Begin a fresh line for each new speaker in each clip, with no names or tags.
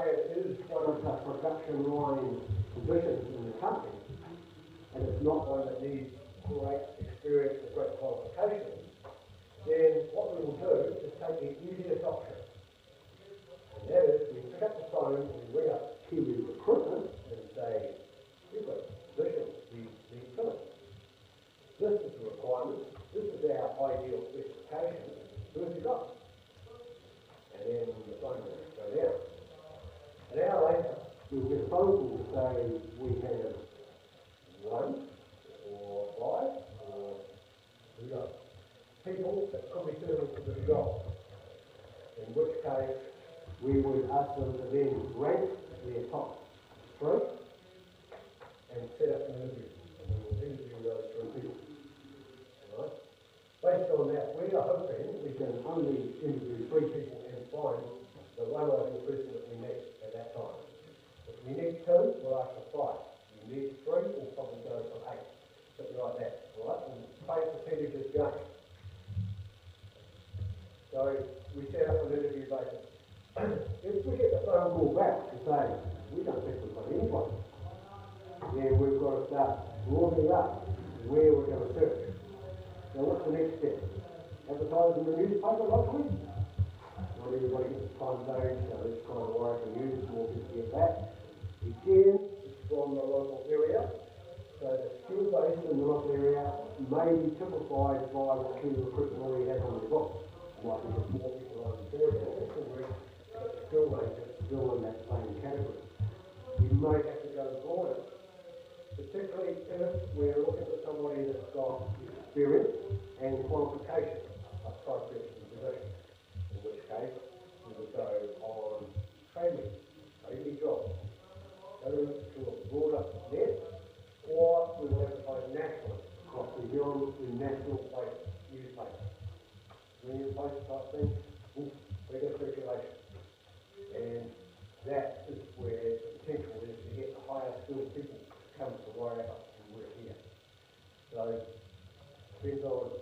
say it is one of the production line positions in the company, and it's not one that needs great experience or great qualifications, then what we will do is take the easiest option. And that is, we pick up the phone and we ring up Kiwi Recruitment and say, we've got a position, we need filling. This is the requirement, this is our ideal specification, who have you got? And then the phone will go down. An hour later, we'll get a phone call to say we have 1 or 5 or we got people that could be suitable for the job. In which case, we would ask them to then rank their top 3 and set up an interview. And we will interview those 3 people. Right? Based on that, we are hoping we can only interview 3 people and find the one ideal person that we need at that time. If we need 2, we'll ask for 5. If we need 3, we'll probably go for 8. Something like that. Right? We'll pay percentages going. So we set up an interview basis. If we get the phone call back to say, we don't think we've got anybody, then we've got to start broadening up where we're going to search. Now what's the next step? Advertise in the newspaper locally? Not everybody gets the time zone, so let's kind of work and use more people get that. Again, it's from the local area. So the skill base in the local area may be typified by what Kiwi Recruitment already has on the books. Might be just more people unemployed or but the skill base is still in that same category. You may have to go broader, particularly if we're looking for somebody that's got experience and qualifications appropriate to the position, in which case we would go on training jobs, go to a broader net, or we will advertise nationally across New Zealand in national-based newspapers. Newspaper type thing, bigger circulation. And that is where the potential is to get the higher skilled people to come to Wairarapa and work here. So, depends on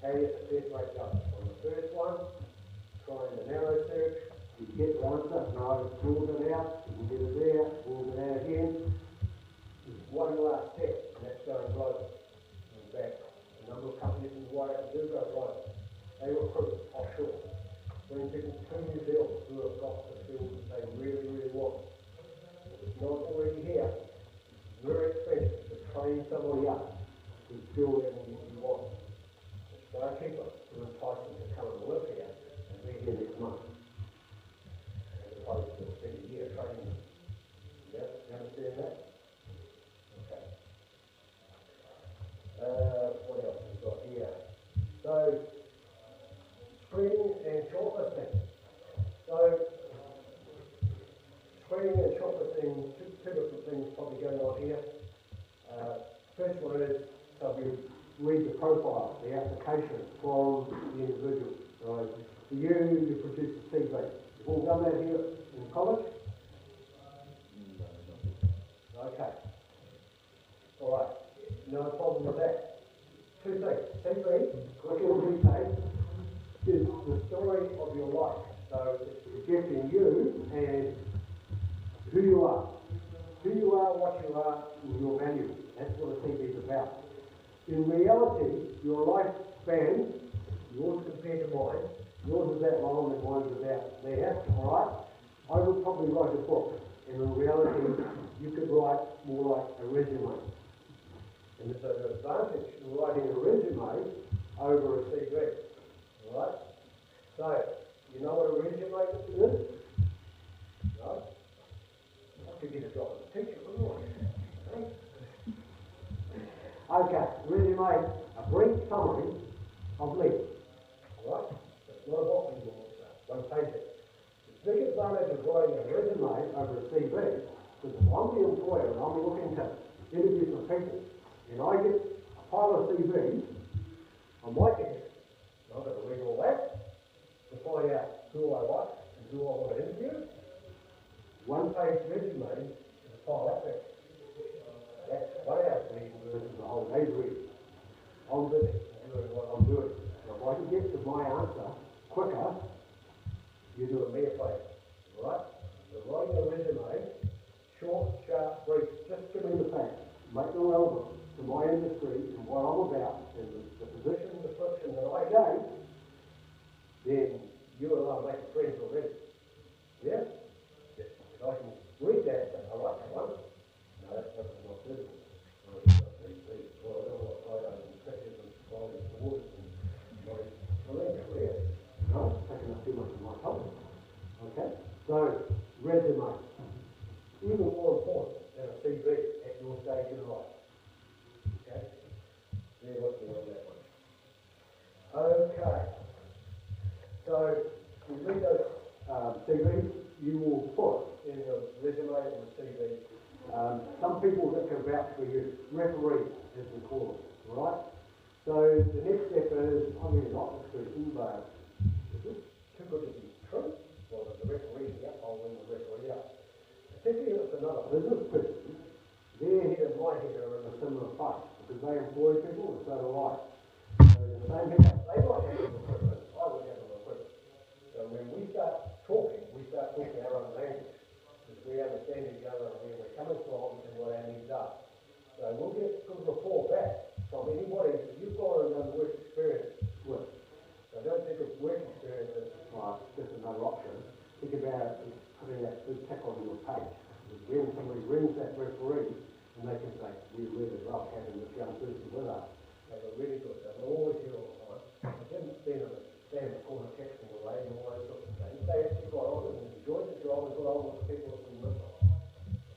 how your success rate goes. On the first one, trying the narrow search, you get the answer, no, rule it out, you can get it there, rule it out again. There's one last step, and that's going global. In fact, a number of companies in Wairarapa do go global. They recruit offshore. Bring people to New Zealand who have got the skills that they really, really want. If it's not already here, it's very expensive to train somebody up to the skill level you want. It's far cheaper to entice them to come and work here and be here next month, as opposed to spend a year training them. Yeah, you understand that? Okay. What else we've got here? So, screening and shortlisting. So, screening and shortlisting, two different things probably going on here. First one is, so we read the profile, the application from the individual. So, for you produce a CV. You've all done that here in college? No. Okay. All right. No problem with that. 2 things. CV, click on detail, is the story of your life. So it's projecting you and who you are. Who you are, what you are, and your values. That's what a CV is about. In reality, your lifespan, yours compared to mine, yours is that long and mine's about there, alright? I would probably write a book, and in reality, you could write more like a resume. And there's an advantage in writing a resume over a CV. Right? So, you know what a resume is? Right? I could get a job as a teacher, wouldn't I? Okay, resume, a brief summary of me. Alright? It's not a book anymore, so one page it. The big advantage of writing a resume over a CV, because if I'm the employer and I'm looking to interview some people, and I get a pile of CVs, I might get I've got to read all that to find out who I like and who I want to interview. 1 page resume is a file that big. That's 1 hour reading versus a whole day's reading. I'm busy doing what I'm doing. So if I can get to my answer quicker, you're doing me a favour. Right? So write writing a resume, short, sharp, brief, just give me the facts, make them relevant to my industry and what I'm about, and the position description that I gave, then you and I make friends already. Yeah? If I can read that, I like that one. No, that's not suitable. Well, I don't know what photos and pictures and photos and waters and career. No, it's taking up too much of my time. Okay? So, resume. Even more important than a CV at your stage in life. Okay? Bear with me on that one. Okay. So, you read those CVs, you will put in your resume or CV some people that can vouch for you, referees, as we call them, right? So, the next step is, I really like this person, but is this too good to be true? Well, there's the referee here, I'll win the referee up. Particularly if it's another business person, their head and my head are in a similar place, because they employ people and so do I. So the same hiccup they might have in recruitment, I would have in recruitment. So when we start talking our own language, because we understand each other and where we're coming from and what our needs are. So we'll get good rapport back from anybody that you've got and done work experience with. So don't think of work experience as just another option. Think about putting that big tick on your page. When somebody rings that referee, and they can say, we really love having this young person with us. They were really good. They were always here all the time. They didn't stand in the corner texting away and all those sorts of things. They actually got on and enjoyed the job and got on with the people that we worked on.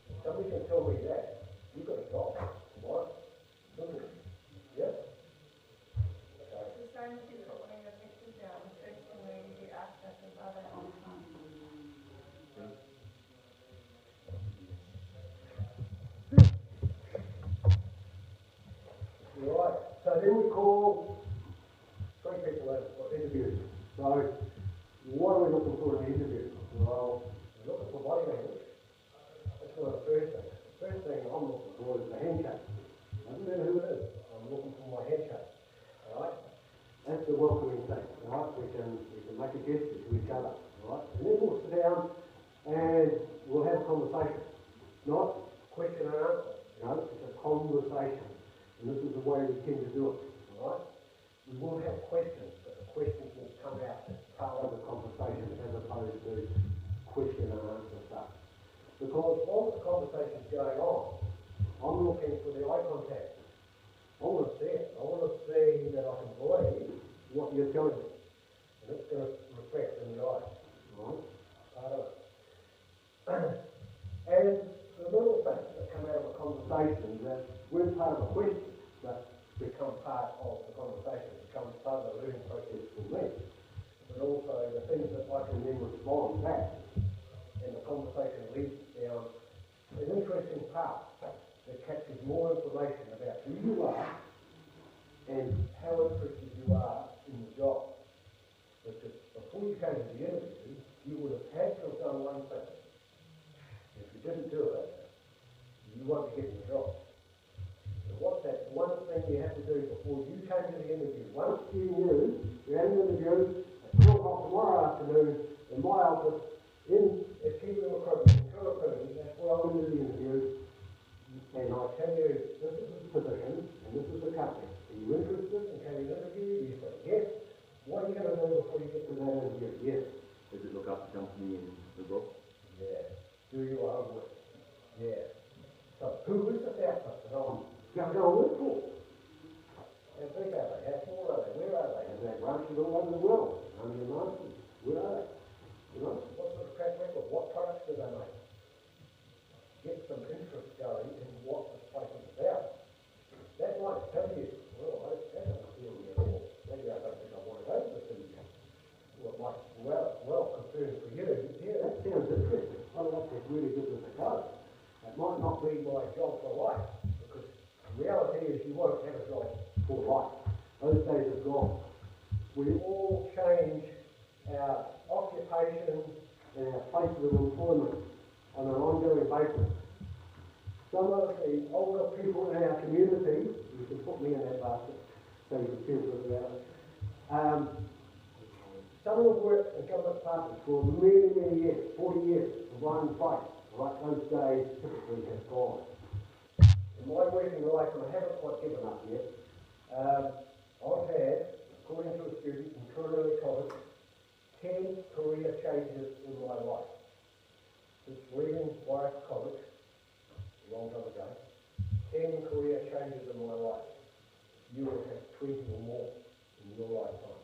If somebody can tell me that, you've got a job. Right? Simple. Yeah? Okay.
The same as you put one of your pictures down, the first thing where you get asked us about it all the time.
Right, so then we call 3 people in for interviews. So, what are we looking for in the interview? Well, we're looking for body language. That's one of the first things. The first thing I'm looking for is the handshake. Doesn't matter who it is. I'm looking for my handshake. Alright? That's the welcoming thing. Alright? We can make a gesture to each other. Alright? And then we'll sit down and we'll have a conversation. Not question and answer. You know, it's a conversation. And this is the way we tend to do it, all right? We will have questions, but the questions will come out as part of the conversation as opposed to question and answer stuff. Because while the conversation's going on, I'm looking for the eye contact. I want to see it. I want to see that I can believe what you're telling me. And it's going to reflect in the eyes, all right? Part of it. And the little things that come out of a conversation that we're part of a question, but become part of the conversation, become part of the learning process for me. But also the things that I can then respond back, and the conversation leads down an interesting path that captures more information about who you are and how interested you are in the job. Because before you came to the interview, you would have had to have done one thing. If you didn't do it, you won't be getting the job. So what's that one thing you have to do before you came to the interview? Once you knew you had an interview at 2 o'clock tomorrow afternoon in my office in Kiwi Recruitment, in Kurupuni, that's where I went to the interview, and I tell you, this is the position and this is the company. Are you interested in having an interview? You say yes. What are you going to do before you get to that interview? Yes.
Does it look up the company in the book?
Yeah. Do your homework. Yeah. So who is this outfit that I'm going to work for? How big are they? How small are they? Where are they? Have they branches all over the world? Under your masters? Where are they? You know, what sort of track record? What products do they make? Get some interest going in what this place is about. That might tell you, well, that doesn't appeal to me at all. Maybe I don't think I want to go to this interview. Well, it might well confirm for you, yeah, that sounds interesting. I'd like to really give this a go. It might not be my job for life, because the reality is you won't have a job for life. Those days are gone. We all change our occupation and our places of employment on an ongoing basis. Some of the older people in our community, you can put me in that basket so you can feel good about it. some of them worked in government departments for many, many years, 40 years, in one place. Right, those days typically have gone. In my working life, and I haven't quite given up yet, I've had, according to a student in Currituck College, 10 career changes in my life. Since leaving Warwick College, a long time ago, 10 career changes in my life. You will have 20 or more in your lifetime.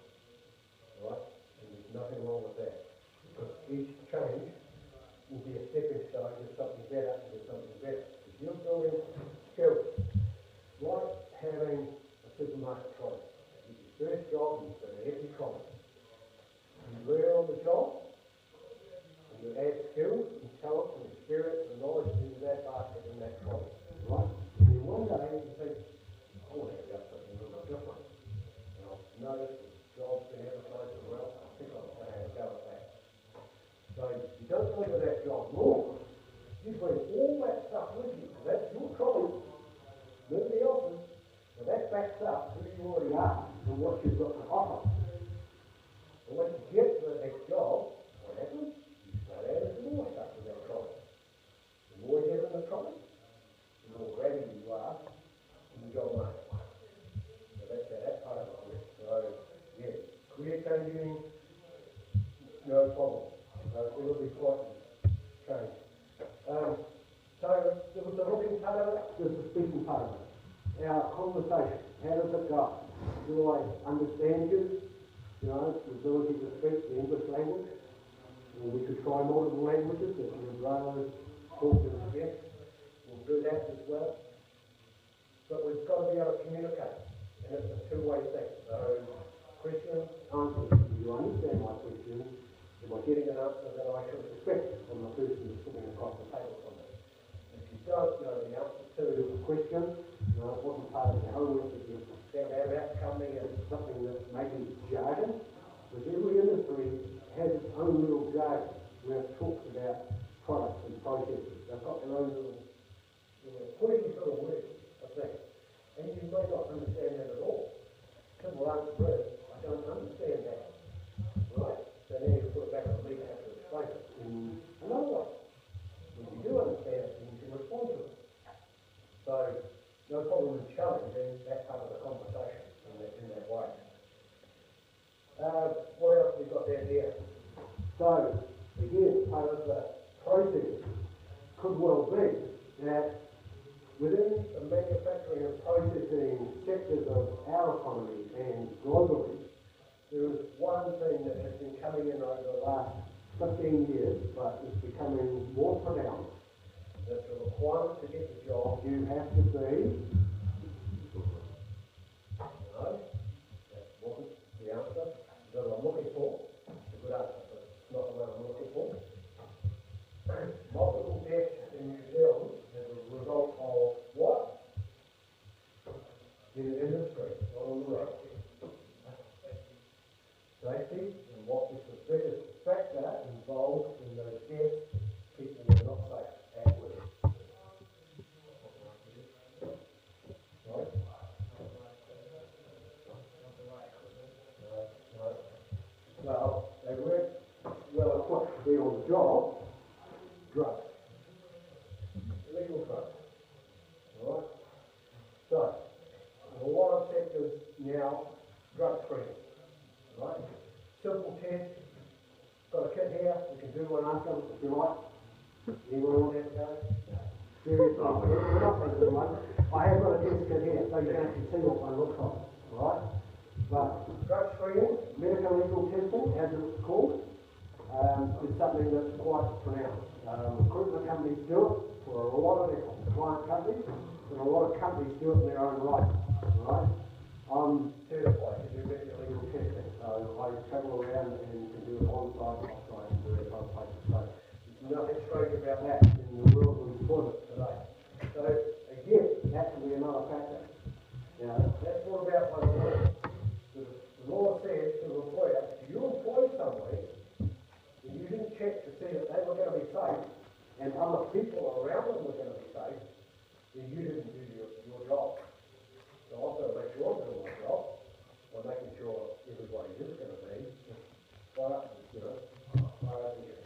Right? And there's nothing wrong with that. Because each change will be a stepping stone to something better and to something better. If you're building skills, like having a supermarket trolley. Your first job, you've got an empty trolley. You learn on the job, and you add skills and talent and experience and knowledge into that basket in that trolley. Right? And then one day you think, I want to have something a little bit different. And I've noticed the job's been advertised as well. I think I'm going to have a go at that. So you don't go to that job long. You bring all that stuff with you. That's your trolley. Nobody else's. So that backs up who you already are and what you've got to offer. And once you get to the next job, what happens? You start adding some more stuff to that trolley. The more you have in the trolley, the more gravity you are in the job market. So that's how that part of it works. So, yeah, career changing, no problem. It will be quite changed. So there was the looking part of it, there's the speaking part of it. Our conversation, how does it go? Do I understand you? You know, the ability to speak the English language. Or we could try multiple languages if you would rather talk to the guest. We'll do that as well. But we've got to be able to communicate. And it's a two-way thing. So, question, answer. Do you understand my question? Am I getting an answer that I should expect from the person who's sitting across the table from me? If you don't know the answer to the question, it wasn't part of the homework that you found out about coming as something that maybe jargon, because every industry has its own little jargon where it talks about products and processes. They've got their own little pointy sort of words, I think. And you may not understand that at all. Simple answer is, I don't understand that. Right? So then you put it back on me to have to explain it in another way. When you do understand it, then you can respond to it. So, no problem in challenging that part of the conversation in that way. What else have we got down here? So, again, part of the process could well be that within the manufacturing and processing sectors of our economy and globally, there is one thing that has been coming in over the last 15 years, but is becoming more pronounced. That's a requirement to get the job. You have to be, no, that wasn't the answer that I'm looking for. It's a good answer, but it's not the one I'm looking for. Multiple deaths in New Zealand as a result of what? In an industry, not on the road. Safety, and what is the biggest factor involved in those deaths? People were not safe at work. Right? Well, they weren't well equipped to be on the job. Drugs. Illegal drugs. Alright? So, in a lot of sectors now, drug screening. Right? Simple test. Got a kit here. We can do one after if you like. Anyone want that to go? Seriously, we're not going to do one. I have got a test kit here, so you can actually see what one looks like. Right? But drug screening, medical legal testing, as it's called, is something that's quite pronounced. Recruitment companies do it for a lot of their client companies, and a lot of companies do it in their own right. Right? I'm certified to do medical legal testing, so I travel around and can do it on-site, off-site, and various other places. So there's nothing strange about that in the world of employment today. So again, that can be another factor. Now, that's not about one law. The law says to the employer, if you employ somebody, and you didn't check to see that they were going to be safe, and other people around them were going to be safe, then you didn't do your job. So I've got to make sure I'm doing my job by making sure everybody is going to be but, you know, I think